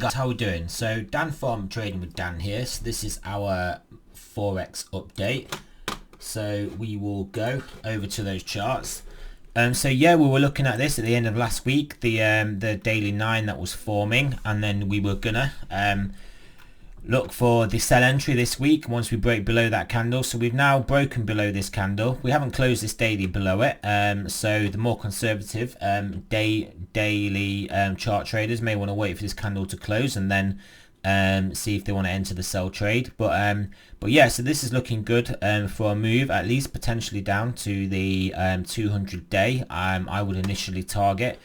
guys, how we doing? So Dan from Trading with Dan here. So this is our Forex update. So we will go over to those charts. So yeah, we were looking at this at the end of last week, the daily 9 that was forming, and then we were gonna look for the sell entry this week once we break below that candle. So we've now broken below this candle. We haven't closed this daily below it. So the more conservative daily chart traders may want to wait for this candle to close and then see if they want to enter the sell trade. But yeah, so this is looking good for a move, at least potentially down to the 200 day. I would initially target.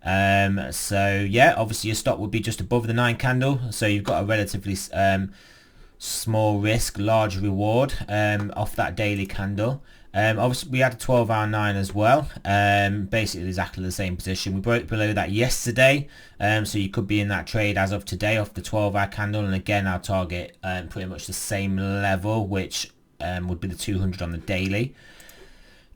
So yeah, obviously your stop would be just above the 9 candle, so you've got a relatively small risk, large reward off that daily candle. Obviously we had a 12-hour 9 as well, basically exactly the same position. We broke below that yesterday, so you could be in that trade as of today off the 12-hour candle, and again our target pretty much the same level, which would be the 200 on the daily.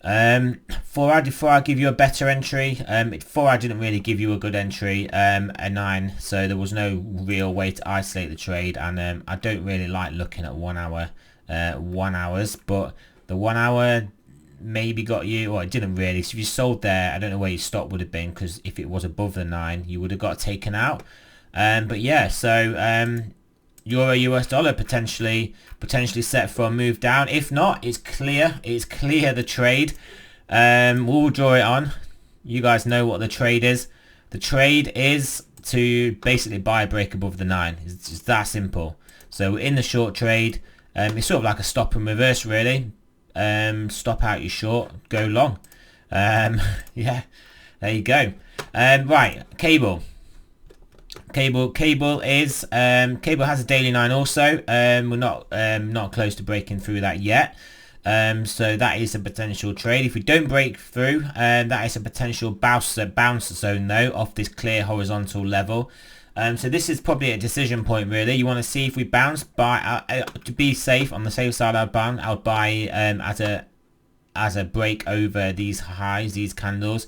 Before I give you a better entry, before I didn't really give you a good entry, a 9, so there was no real way to isolate the trade, and I don't really like looking at 1 hour 1 hours, but the 1 hour maybe got you, or it didn't really. So if you sold there, I don't know where your stop would have been, because if it was above the 9 you would have got taken out. But yeah, so Euro US dollar potentially set for a move down. If not, it's clear the trade. We'll draw it on. You guys know what the trade is. The trade is to basically buy a break above the 9. It's just that simple. So in the short trade, it's sort of like a stop and reverse really. Stop out your short, go long. Yeah, there you go. Right, cable is cable has a daily 9 also. We're not close to breaking through that yet, so that is a potential trade. If we don't break through, that is a potential bounce zone though off this clear horizontal level. So this is probably a decision point really. You want to see if we bounce. To be safe, on the safe side, I would buy as a break over these highs, these candles.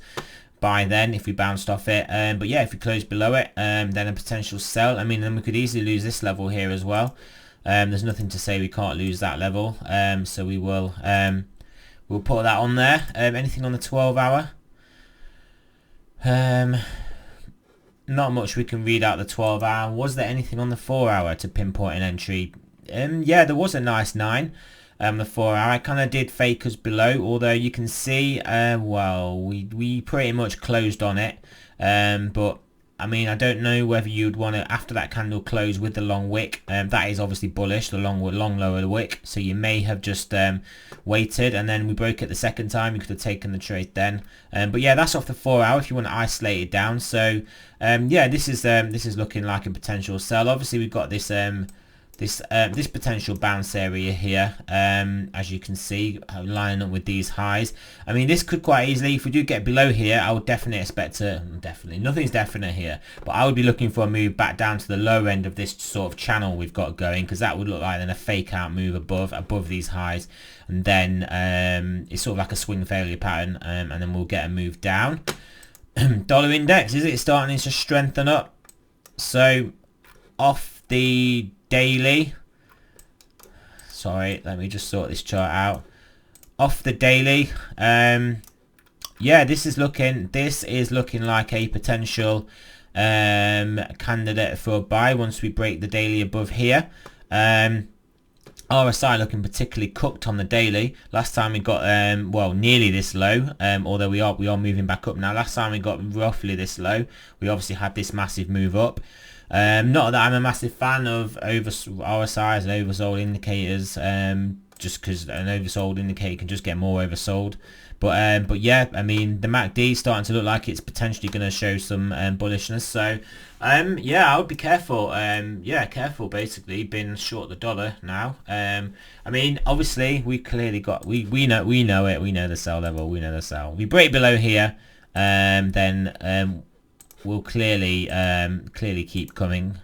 Buy then if we bounced off it, but yeah, if we close below it, then a potential sell. I mean, then we could easily lose this level here as well. There's nothing to say we can't lose that level, so we will we'll put that on there. Anything on the 12-hour? Not much we can read out the 12-hour. Was there anything on the 4-hour to pinpoint an entry? Yeah, there was a nice 9. The 4-hour, I kind of did fake us below, although you can see, well, we pretty much closed on it, but I mean, I don't know whether you'd want to, after that candle close with the long wick, that is obviously bullish, the long lower wick, so you may have just waited, and then we broke it the second time. You could have taken the trade then, but yeah, that's off the 4-hour if you want to isolate it down. So yeah, this is looking like a potential sell. Obviously we've got this this potential bounce area here, as you can see, lining up with these highs. I mean, this could quite easily, if we do get below here, I would definitely expect to, nothing's definite here, but I would be looking for a move back down to the lower end of this sort of channel we've got going, because that would look like then a fake out move above these highs, and then it's sort of like a swing failure pattern, and then we'll get a move down. Dollar index, is it starting to strengthen up? So off the daily, sorry, let me just sort this chart out. Off the daily, yeah, this is looking like a potential candidate for a buy once we break the daily above here. RSI looking particularly cooked on the daily. Last time we got well, nearly this low, although we are moving back up now. Last time we got roughly this low. We obviously had this massive move up. Not that I'm a massive fan of RSIs and oversold indicators, just because an oversold indicator can just get more oversold. But yeah, I mean, the MACD is starting to look like it's potentially going to show some bullishness. So yeah, I would be careful. Yeah, careful basically being short the dollar now. I mean, obviously we clearly got we know it. We know the sell level. We know the sell. We break below here, then will clearly keep coming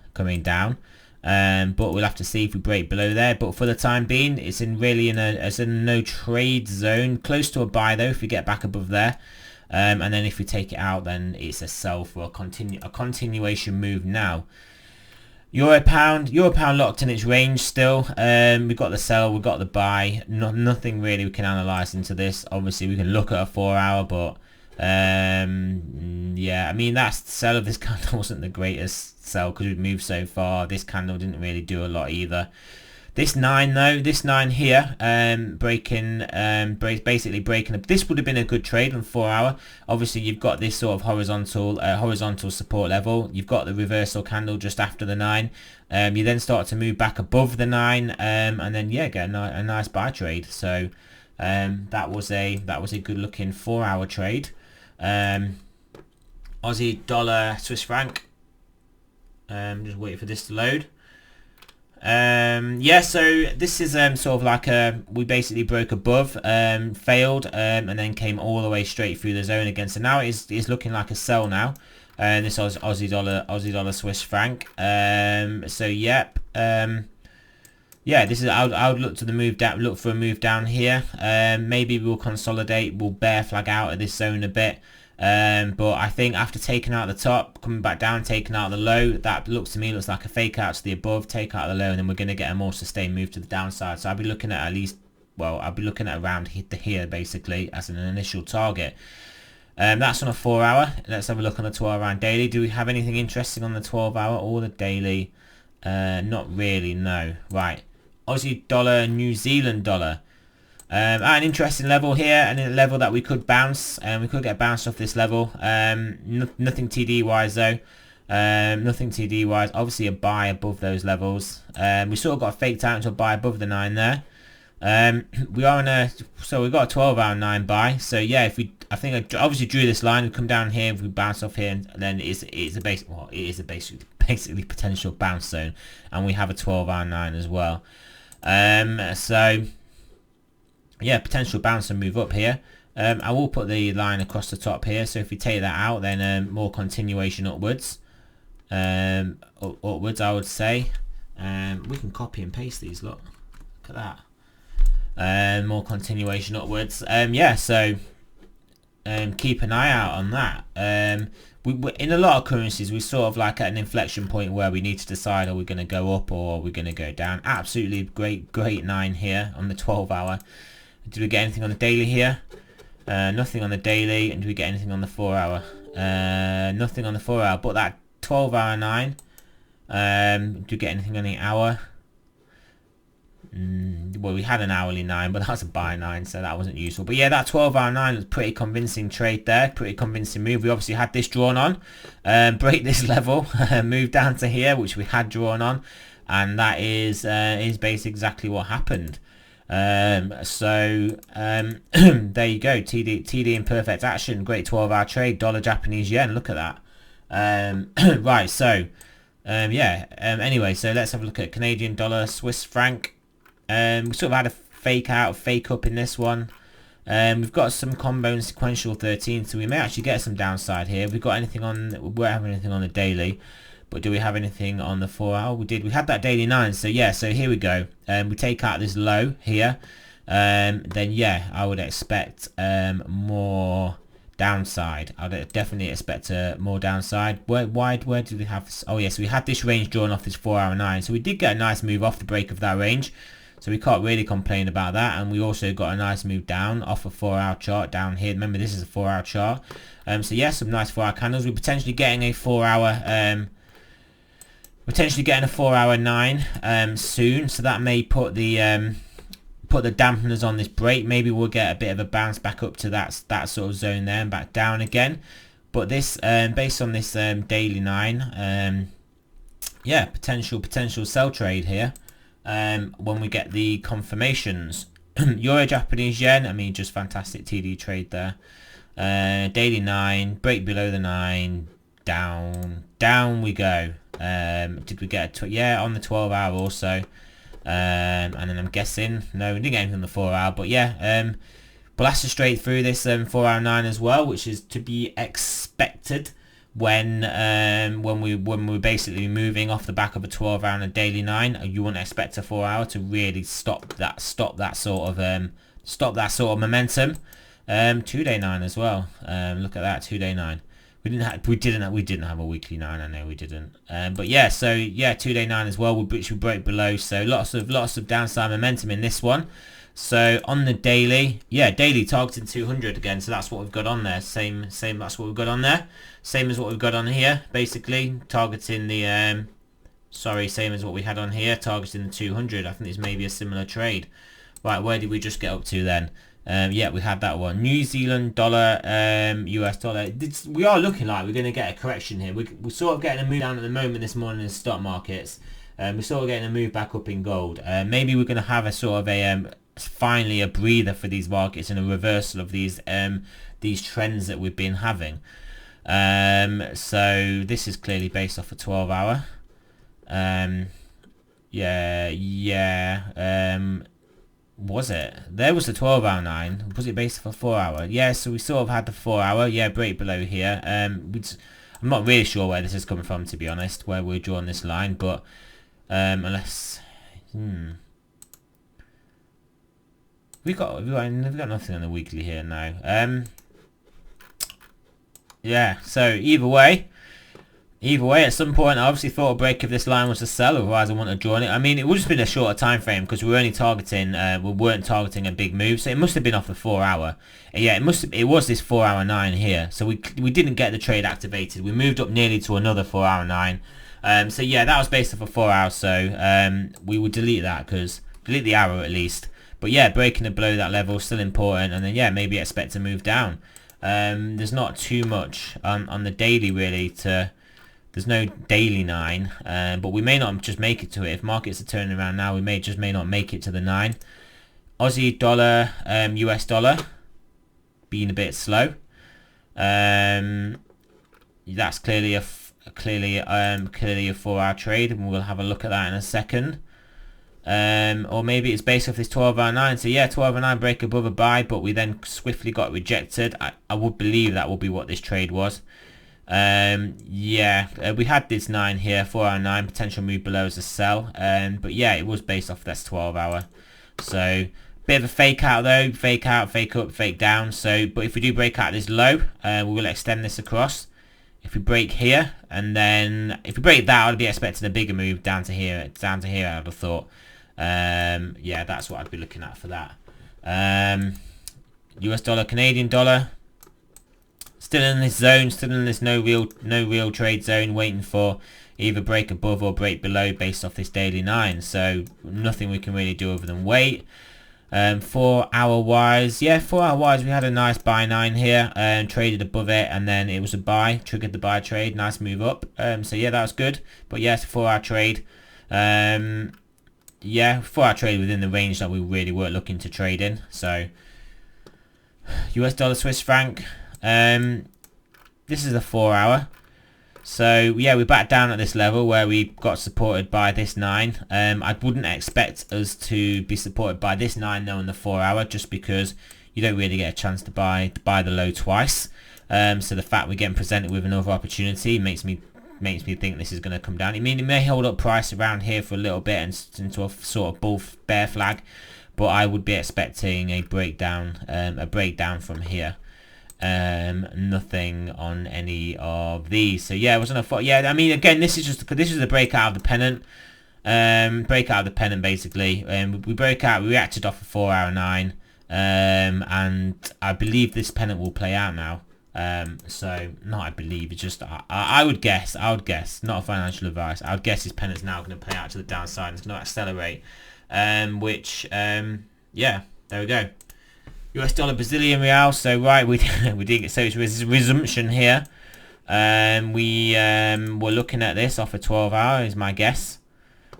down, but we'll have to see if we break below there. But for the time being, it's in a no trade zone, close to a buy though if we get back above there, and then if we take it out, then it's a sell for a continuation move now. Euro pound locked in its range still. We've got the sell, we've got the buy. Nothing really we can analyze into this. Obviously we can look at a 4 hour, but yeah, I mean, that's the sell of this candle wasn't the greatest sell because we've moved so far. This candle didn't really do a lot either. This 9 though, this 9 here, basically breaking up. This would have been a good trade on 4 hour. Obviously you've got this sort of horizontal support level. You've got the reversal candle just after the 9. You then start to move back above the 9, and then yeah, get a nice buy trade. So that was a good looking 4 hour trade. Aussie dollar Swiss franc. Just waiting for this to load. Yeah, so this is sort of like we basically broke above, failed, and then came all the way straight through the zone again. So now it's looking like a sell now. This Aussie dollar Swiss franc. So yep. Yeah, this is I would look to the move down, look for a move down here. Maybe we'll consolidate, we'll bear flag out of this zone a bit. But I think after taking out the top, coming back down, taking out the low, that looks like a fake out to the above, take out the low, and then we're going to get a more sustained move to the downside. So I'll be looking at least, well, I'll be looking at around here basically as an initial target. That's on a 4 hour. Let's have a look on the 12 hour and daily. Do we have anything interesting on the 12 hour or the daily? Not really, no. Right. Aussie dollar, New Zealand dollar. At an interesting level here, and a level that we could bounce, and we could get bounced off this level. Nothing TD wise though. Nothing TD wise. Obviously a buy above those levels. We sort of got faked out into a buy above the 9 there. We are in a, so we've got a 12 hour 9 buy. So yeah, I think I obviously drew this line. We come down here, if we bounce off here, and then it is a basically potential bounce zone, and we have a 12 hour 9 as well. So yeah, potential bounce and move up here. I will put the line across the top here, so if we take that out, then more continuation upwards. Upwards, I would say. We can copy and paste these, look at that. More continuation upwards. Yeah, so keep an eye out on that. We in a lot of currencies, we sort of like at an inflection point where we need to decide, are we going to go up or are we going to go down. Absolutely great 9 here on the 12 hour. Did we get anything on the daily here? Nothing on the daily. And do we get anything on the 4 hour? Nothing on the 4 hour. But that 12 hour 9. Do we get anything on the hour? Well, we had an hourly 9, but that's a buy 9, so that wasn't useful. But yeah, that 12 hour 9 was pretty convincing trade there. Pretty convincing move. We obviously had this drawn on. Break this level. Move down to here, which we had drawn on. And that is basically exactly what happened. There you go, TD in perfect action. Great 12 hour trade, dollar Japanese yen, look at that. Right, so yeah, anyway, so let's have a look at Canadian dollar, Swiss franc. We sort of had a fake out, fake up in this one. We've got some combo and sequential 13, so we may actually get some downside here. We've got anything on, we won't have anything on the daily. But do we have anything on the 4 hour? We did. We had that daily 9. So yeah, so here we go. We take out this low here. Then yeah, I would expect more downside. I'd definitely expect more downside. Where do we have? Oh yes, we had this range drawn off this 4 hour 9. So we did get a nice move off the break of that range. So we can't really complain about that. And we also got a nice move down off a 4 hour chart down here. Remember, this is a 4 hour chart. So yeah, some nice 4 hour candles. We're potentially getting a 4 hour potentially getting a 4 hour 9 soon, so that may put the dampeners on this break. Maybe we'll get a bit of a bounce back up to that sort of zone there and back down again. But this based on this daily 9, yeah, potential sell trade here when we get the confirmations. Euro Japanese yen, I mean, just fantastic TD trade there. Daily 9, break below the 9, down we go. Did we get yeah, on the 12 hour also, and then I'm guessing no, we didn't get anything on the 4 hour, but yeah, blasted straight through this 4 hour 9 as well, which is to be expected when we're basically moving off the back of a 12 hour and a daily 9. You wouldn't expect a 4 hour to really stop that sort of momentum. 2 day 9 as well. Look at that, 2 day 9. We didn't have a weekly 9. I know we didn't. But yeah, so yeah, 2-day 9 as well, which we broke below. So lots of downside momentum in this one. So on the daily, yeah, daily targeting 200 again. So that's what we've got on there. Same. That's what we've got on there. Same as what we've got on here. Basically targeting the same as what we had on here, targeting the 200. I think this may be a similar trade. Right, where did we just get up to then? Yeah, we had that one. New Zealand dollar, US dollar. We are looking like we're going to get a correction here. We're sort of getting a move down at the moment this morning in stock markets. We're sort of getting a move back up in gold. Maybe we're going to have a sort of a finally a breather for these markets and a reversal of these trends that we've been having. So this is clearly based off a 12-hour. Was it? There was the 12-hour 9. Was it based off a 4-hour? Yeah, so we sort of had the 4-hour. Yeah, break below here. I'm not really sure where this is coming from, to be honest, where we're drawing this line, but unless we've got nothing on the weekly here now. Yeah, so either way, at some point, I obviously thought a break of this line was a sell, otherwise I wouldn't have drawn it. I mean, it would have been a shorter time frame because we were only targeting, we weren't targeting a big move, so it must have been off the 4-hour. Yeah, it was this 4-hour 9 here, so we didn't get the trade activated. We moved up nearly to another 4-hour 9. So yeah, that was based off a 4-hour, so we would delete that, delete the arrow at least. But yeah, breaking it below that level still important, and then yeah, maybe expect to move down. There's not too much on the daily really there's no daily 9, but we may not just make it to it. If markets are turning around now, we may not make it to the 9. Aussie dollar, US dollar, being a bit slow. That's clearly a 4-hour trade, and we'll have a look at that in a second. Or maybe it's based off this 12-hour 9. So yeah, 12-hour 9 break above a buy, but we then swiftly got rejected. I would believe that will be what this trade was. Yeah, we had this 9 here, 4-hour 9, potential move below as a sell. But yeah, it was based off this 12-hour. So bit of a fake out though, fake out, fake up, fake down. So, but if we do break out this low, we will extend this across. If we break here, and then if we break that, I'd be expecting a bigger move down to here. I would have thought. Yeah, that's what I'd be looking at for that. US dollar, Canadian dollar. Still in this zone, still in this no real trade zone, waiting for either break above or break below based off this daily 9. So nothing we can really do other than wait. 4-hour wise, yeah, 4-hour wise, we had a nice buy 9 here and traded above it, and then it was a buy, triggered the buy trade, nice move up. So yeah, that was good. But yes, 4-hour trade. Yeah, 4-hour trade within the range that we really were looking to trade in. So US dollar, Swiss franc. This is a 4-hour. So yeah, we're back down at this level where we got supported by this 9. I wouldn't expect us to be supported by this 9 though in the 4-hour, just because you don't really get a chance to buy the low twice. So the fact we're getting presented with another opportunity makes me think this is going to come down. I mean, it may hold up price around here for a little bit and into a sort of bear flag, but I would be expecting a breakdown from here. Nothing on any of these. So yeah, it wasn't a yeah. I mean, again, this is a breakout of the pennant. Basically. We broke out. We reacted off a 4-hour 9. And I believe this pennant will play out now. So not I believe, it's just I would guess, not a financial advice, I would guess this pennant's now going to play out to the downside. It's going to accelerate, which yeah, there we go. US dollar, Brazilian real. So right, we did get, so it's resumption here. We're looking at this off a 12-hour is my guess.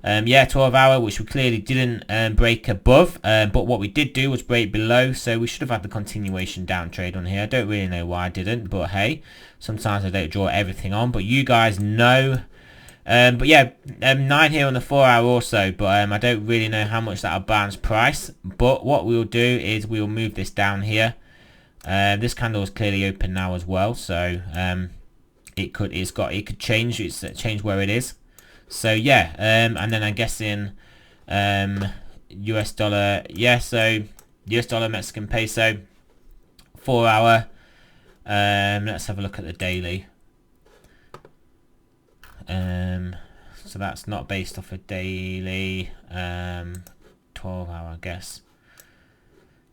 Yeah, 12-hour, which we clearly didn't break above, but what we did do was break below, so we should have had the continuation down trade on here. I don't really know why I didn't, but hey, sometimes I don't draw everything on, but you guys know. But yeah, 9 here on the 4-hour also, but I don't really know how much that'll bounce price. But what we'll do is we'll move this down here. This candle is clearly open now as well, so it could change. It's change where it is. So yeah, and then I'm guessing US dollar. Yeah, so US dollar, Mexican peso, 4-hour. Let's have a look at the daily. So that's not based off a daily 12 hour, I guess.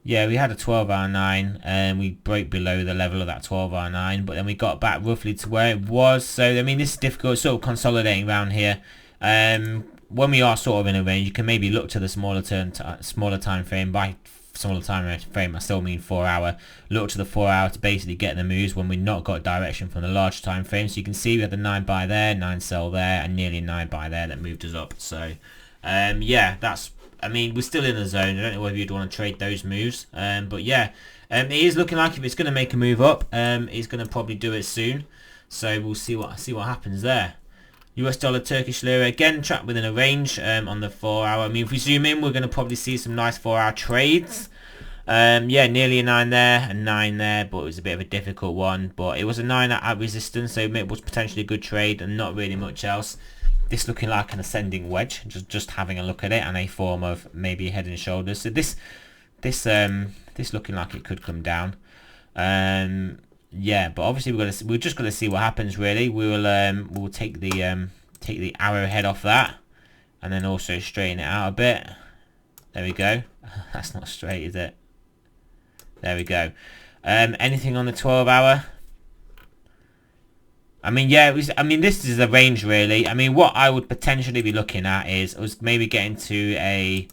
Yeah, we had a 12-hour 9 and we broke below the level of that 12-hour 9, but then we got back roughly to where it was. So I mean, this is difficult, sort of consolidating around here. When we are sort of in a range, you can maybe look to the smaller time frame. By smaller time frame, I still mean 4 hour. Look to the 4 hour to basically get the moves when we've not got direction from the large time frame. So you can see we had the 9 buy there, 9 sell there, and nearly 9 buy there that moved us up. So yeah, that's, I mean, we're still in the zone. I don't know whether you'd want to trade those moves, but yeah, it is looking like if it's going to make a move up, it's going to probably do it soon. So we'll see what happens there. US dollar, Turkish lira, again trapped within a range on the 4 hour. I mean, if we zoom in, we're going to probably see some nice 4 hour trades. Yeah, nearly a 9 there, a 9 there, but it was a bit of a difficult one. But it was a 9 at resistance, so it was potentially a good trade and not really much else. This looking like an ascending wedge, just having a look at it, and a form of maybe head and shoulders. So this looking like it could come down. Yeah, but obviously we're just gonna see what happens. Really, we'll take the arrowhead off that, and then also straighten it out a bit. There we go. That's not straight, is it? There we go. Anything on the 12 hour? I mean, yeah, this is a range really. I mean, what I would potentially be looking at is us maybe getting to a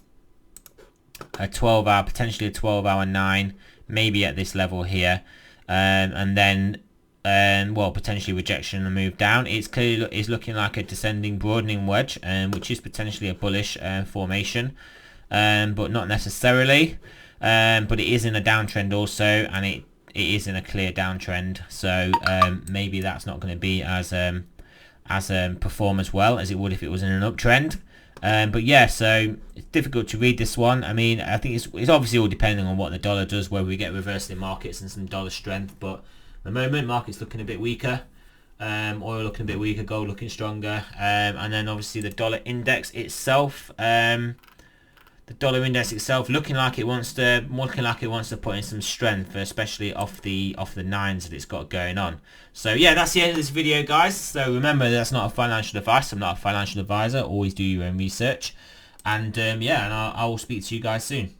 12 hour, potentially a 12 hour 9, maybe at this level here, and then well, potentially rejection and move down. It's clearly looking like a descending broadening wedge, which is potentially a bullish formation, but not necessarily. But it is in a downtrend also, and it is in a clear downtrend, so maybe that's not going to be as perform as well as it would if it was in an uptrend. But yeah, so it's difficult to read this one. I mean, I think it's obviously all depending on what the dollar does, whether we get reversal in markets and some dollar strength. But at the moment, market's looking a bit weaker, oil looking a bit weaker, gold looking stronger, and then obviously the dollar index itself. The dollar index itself looking like it wants to put in some strength, especially off the 9s that it's got going on. So yeah, that's the end of this video, guys. So remember, that's not a financial advice. I'm not a financial advisor. Always do your own research, and yeah, and I will speak to you guys soon.